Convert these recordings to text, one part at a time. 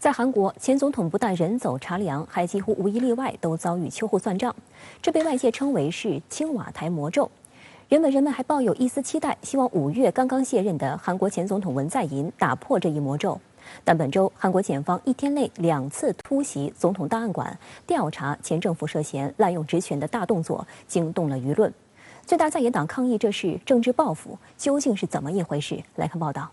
在韩国，前总统不但人走茶凉，还几乎无一例外都遭遇秋后算账，这被外界称为是青瓦台魔咒。原本人们还抱有一丝期待，希望5月刚刚卸任的韩国前总统文在寅打破这一魔咒。但本周，韩国检方1天内2次突袭总统档案馆，调查前政府涉嫌滥用职权的大动作，惊动了舆论。最大在野党抗议这是政治报复，究竟是怎么一回事？来看报道。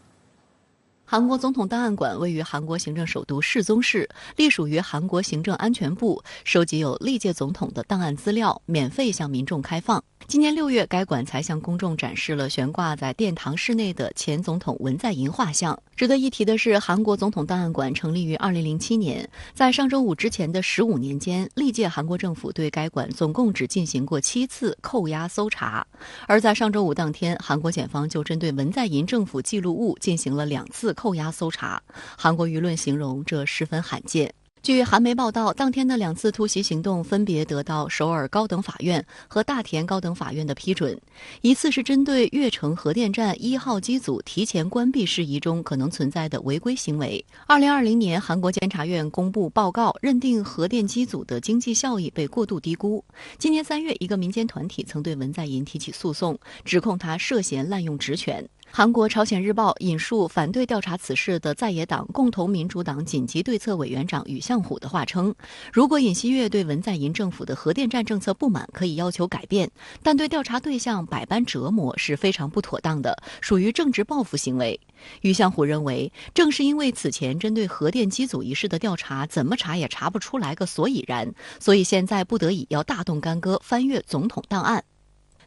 韩国总统档案馆位于韩国行政首都世宗市，隶属于韩国行政安全部，收集有历届总统的档案资料，免费向民众开放。今年6月，该馆才向公众展示了悬挂在殿堂室内的前总统文在寅画像。值得一提的是，韩国总统档案馆成立于2007年，在上周五之前的15年间，历届韩国政府对该馆总共只进行过7次扣押搜查。而在上周五当天，韩国检方就针对文在寅政府记录物进行了2次扣押搜查，韩国舆论形容这十分罕见。据韩媒报道，当天的2次突袭行动分别得到首尔高等法院和大田高等法院的批准。一次是针对越城核电站1号机组提前关闭事宜中可能存在的违规行为。2020年，韩国监察院公布报告，认定核电机组的经济效益被过度低估。今年3月，一个民间团体曾对文在寅提起诉讼，指控他涉嫌滥用职权。韩国朝鲜日报引述反对调查此事的在野党共同民主党紧急对策委员长宇相虎的话称，如果尹锡悦对文在寅政府的核电站政策不满，可以要求改变，但对调查对象百般折磨是非常不妥当的，属于政治报复行为。宇相虎认为，正是因为此前针对核电机组一事的调查怎么查也查不出来个所以然，所以现在不得已要大动干戈，翻阅总统档案。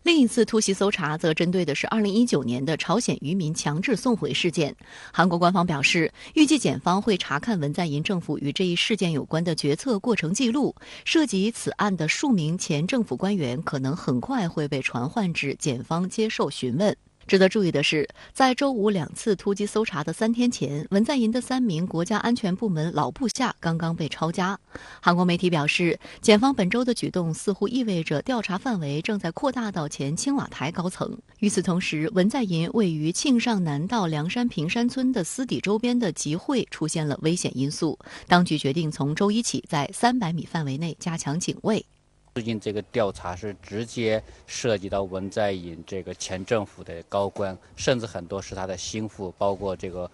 另一次突袭搜查则针对的是2019年的朝鲜渔民强制送回事件。韩国官方表示，预计检方会查看文在寅政府与这一事件有关的决策过程记录，涉及此案的数名前政府官员可能很快会被传唤至检方接受询问。值得注意的是，在周五2次突击搜查的3天前，文在寅的3名国家安全部门老部下刚刚被抄家。韩国媒体表示，检方本周的举动似乎意味着调查范围正在扩大到前青瓦台高层。与此同时，文在寅位于庆尚南道凉山平山村的私邸周边的集会出现了危险因素，当局决定从周一起在300米范围内加强警卫。最近这个调查是直接涉及到文在寅这个前政府的高官，甚至很多是他的心腹，包括这个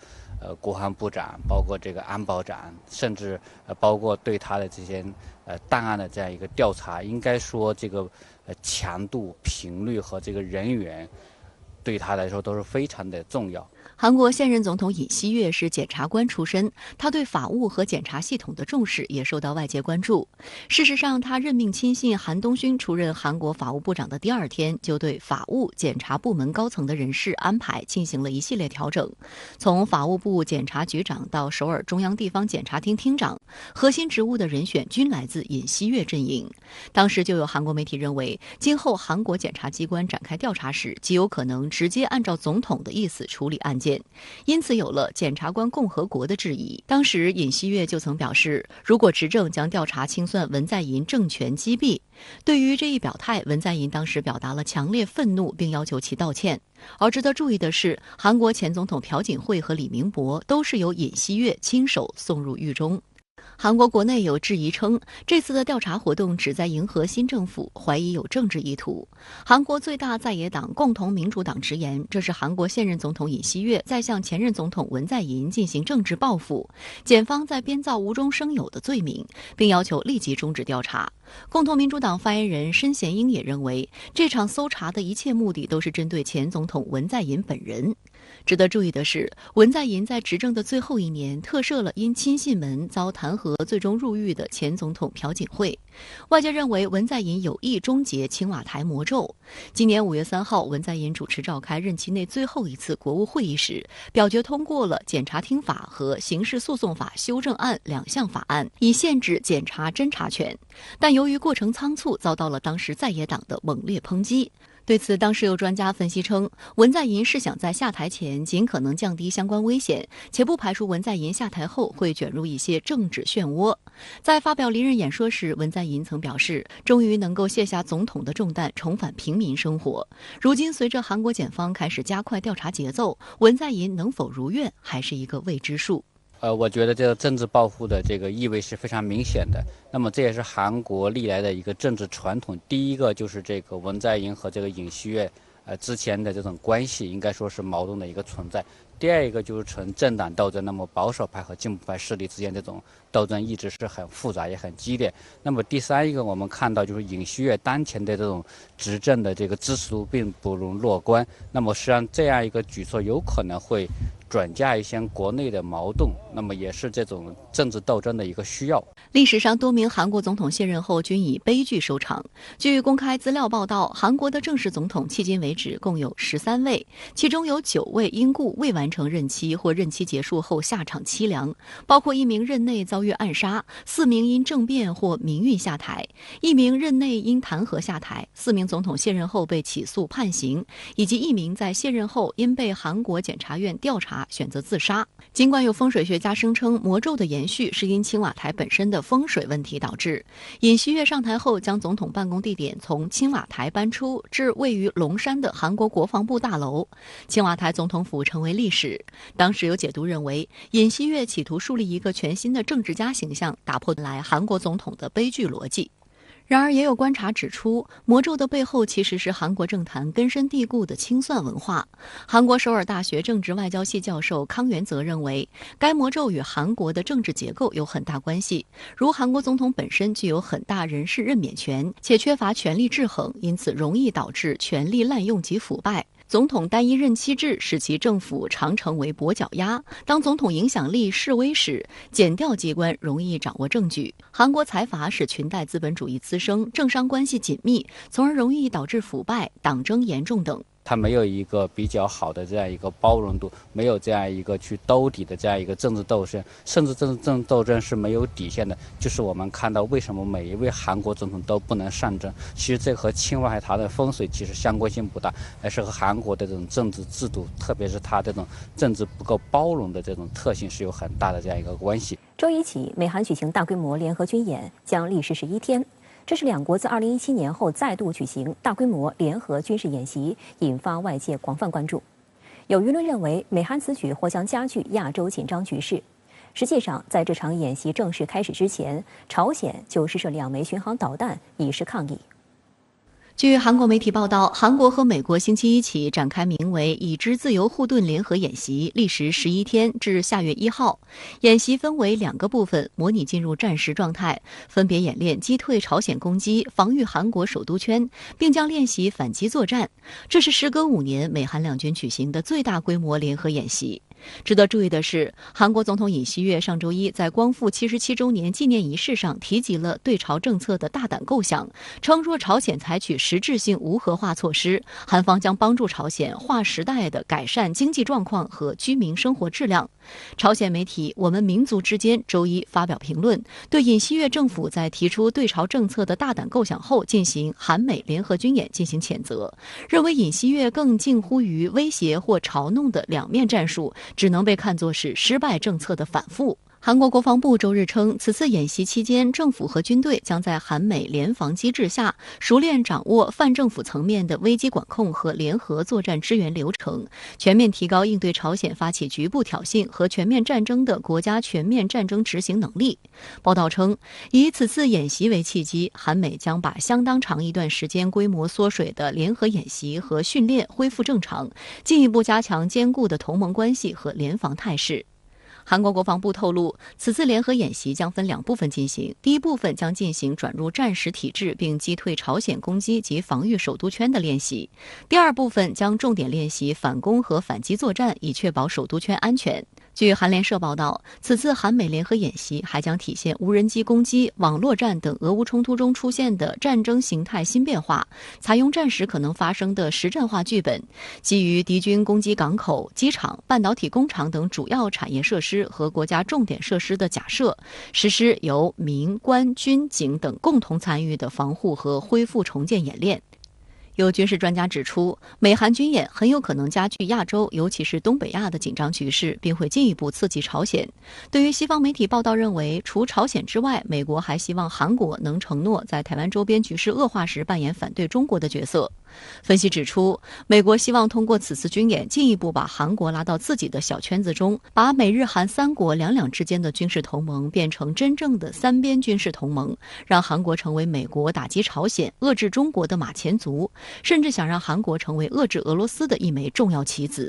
国防部长，包括这个安保长，甚至包括对他的这些档案的这样一个调查，应该说这个强度、频率和这个人员对他来说都是非常的重要。韩国现任总统尹锡悦是检察官出身，他对法务和检察系统的重视也受到外界关注。事实上，他任命亲信韩东勋出任韩国法务部长的第2天，就对法务、检察部门高层的人事安排进行了一系列调整。从法务部检察局长到首尔中央地方检察厅厅长，核心职务的人选均来自尹锡悦阵营。当时就有韩国媒体认为，今后韩国检察机关展开调查时，极有可能直接按照总统的意思处理案件。因此有了检察官共和国的质疑。当时尹锡悦就曾表示，如果执政将调查清算文在寅政权击毙。对于这一表态，文在寅当时表达了强烈愤怒，并要求其道歉。而值得注意的是，韩国前总统朴槿惠和李明博都是由尹锡悦亲手送入狱中。韩国国内有质疑称，这次的调查活动旨在迎合新政府，怀疑有政治意图。韩国最大在野党共同民主党直言，这是韩国现任总统尹锡悦在向前任总统文在寅进行政治报复，检方在编造无中生有的罪名，并要求立即终止调查。共同民主党发言人申贤英也认为，这场搜查的一切目的都是针对前总统文在寅本人。值得注意的是，文在寅在执政的最后1年特赦了因亲信门遭弹劾最终入狱的前总统朴槿惠。外界认为文在寅有意终结青瓦台魔咒。今年5月3号，文在寅主持召开任期内最后一次国务会议时，表决通过了检察厅法和刑事诉讼法修正案2项法案，以限制检察侦查权。但由于过程仓促，遭到了当时在野党的猛烈抨击。对此，当时有专家分析称，文在寅是想在下台前尽可能降低相关危险，且不排除文在寅下台后会卷入一些政治漩涡。在发表离任演说时，文在寅曾表示，终于能够卸下总统的重担，重返平民生活。如今，随着韩国检方开始加快调查节奏，文在寅能否如愿还是一个未知数。我觉得这个政治报复的这个意味是非常明显的。那么这也是韩国历来的一个政治传统。第一个就是这个文在寅和这个尹锡悦之前的这种关系，应该说是矛盾的一个存在。第二一个就是纯政党斗争，那么保守派和进步派势力之间这种斗争一直是很复杂也很激烈。那么第三一个，我们看到就是尹锡悦当前的这种执政的这个支持度并不容乐观。那么实际上这样一个举措有可能会转嫁一些国内的矛盾，那么也是这种政治斗争的一个需要。历史上多名韩国总统卸任后均以悲剧收场。据公开资料报道，韩国的正式总统迄今为止共有13位，其中有9位因故未完成任期或任期结束后下场凄凉，包括1名任内遭遇暗杀，4名因政变或民运下台，1名任内因弹劾下台，4名总统卸任后被起诉判刑，以及1名在卸任后因被韩国检察院调查选择自杀。尽管有风水学家声称魔咒的延续是因青瓦台本身的风水问题导致，尹锡悦上台后将总统办公地点从青瓦台搬出至位于龙山的韩国国防部大楼，青瓦台总统府成为历史。当时有解读认为，尹锡悦企图树立一个全新的政治家形象，打破来韩国总统的悲剧逻辑。然而，也有观察指出，魔咒的背后其实是韩国政坛根深蒂固的清算文化。韩国首尔大学政治外交系教授康元则认为，该魔咒与韩国的政治结构有很大关系，如韩国总统本身具有很大人事任免权，且缺乏权力制衡，因此容易导致权力滥用及腐败。总统单一任期制使其政府常成为跛脚鸭，当总统影响力式微时，检调机关容易掌握证据。韩国财阀使裙带资本主义滋生，政商关系紧密，从而容易导致腐败、党争严重等。它没有一个比较好的这样一个包容度，没有这样一个去兜底的这样一个政治斗争，甚至政治斗争是没有底线的。就是我们看到为什么每一位韩国总统都不能上阵，其实这和青瓦台的风水其实相关性不大，而是和韩国的这种政治制度，特别是它这种政治不够包容的这种特性是有很大的这样一个关系。周一起，美韩举行大规模联合军演，将历时11天。这是两国自2017年后再度举行大规模联合军事演习，引发外界广泛关注。有舆论认为，美韩此举或将加剧亚洲紧张局势。实际上，在这场演习正式开始之前，朝鲜就试射2枚巡航导弹，以示抗议。据韩国媒体报道，韩国和美国星期一起展开名为“已知自由护盾”联合演习，历时11天至下月1号。演习分为2个部分，模拟进入战时状态，分别演练击退朝鲜攻击、防御韩国首都圈，并将练习反击作战。这是时隔5年美韩两军举行的最大规模联合演习。值得注意的是，韩国总统尹锡悦上周一在光复77周年纪念仪式上提及了对朝政策的大胆构想，称若朝鲜采取实质性无核化措施，韩方将帮助朝鲜划时代的改善经济状况和居民生活质量。朝鲜媒体《我们民族之间》周一发表评论，对尹锡悦政府在提出对朝政策的大胆构想后进行韩美联合军演进行谴责，认为尹锡悦更近乎于威胁或嘲弄的两面战术，只能被看作是失败政策的反复。韩国国防部周日称，此次演习期间，政府和军队将在韩美联防机制下熟练掌握泛政府层面的危机管控和联合作战支援流程，全面提高应对朝鲜发起局部挑衅和全面战争的国家全面战争执行能力。报道称，以此次演习为契机，韩美将把相当长一段时间规模缩水的联合演习和训练恢复正常，进一步加强坚固的同盟关系和联防态势。韩国国防部透露，此次联合演习将分2部分进行。第一部分将进行转入战时体制并击退朝鲜攻击及防御首都圈的练习。第2部分将重点练习反攻和反击作战，以确保首都圈安全。据韩联社报道，此次韩美联合演习还将体现无人机攻击、网络战等俄乌冲突中出现的战争形态新变化，采用战时可能发生的实战化剧本，基于敌军攻击港口、机场、半导体工厂等主要产业设施和国家重点设施的假设，实施由民、官、军、警等共同参与的防护和恢复重建演练。有军事专家指出，美韩军演很有可能加剧亚洲，尤其是东北亚的紧张局势，并会进一步刺激朝鲜。对于西方媒体报道认为，除朝鲜之外，美国还希望韩国能承诺在台湾周边局势恶化时扮演反对中国的角色。分析指出，美国希望通过此次军演进一步把韩国拉到自己的小圈子中，把美日韩三国两两之间的军事同盟变成真正的三边军事同盟，让韩国成为美国打击朝鲜、遏制中国的马前卒，甚至想让韩国成为遏制俄罗斯的一枚重要棋子。